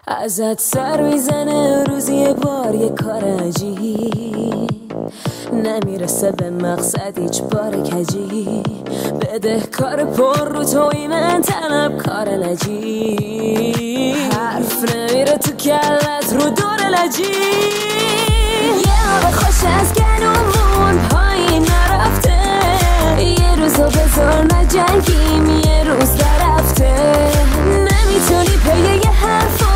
ازت سر میزنه روزی یه بار یه کار عجیب، نمیرسه به مقصد هیچ بار کجی، بده کار پر رو توی من طلب کار نجی، حرف نمیره تو کلت رو دور لجی، یه آب خوش از گلومون پایین نرفته، یه روزو بذار نجنگیم یه روز درفته، نمیتونی پی یه حرفو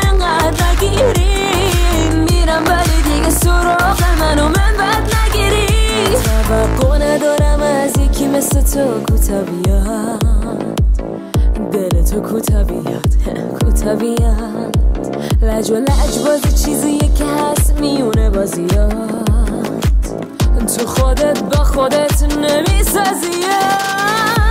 انقدر نگیری، میرم ولی دیگه سراغ منو من بد نگیری، توقع ندارم از یکی مثل تو کوتا بیاد، دل تو کوتا بیاد کوتا بیاد، لج و لج بازی چیزیه که هست میونه بازیات، تو خودت با خودت نمیسازیات.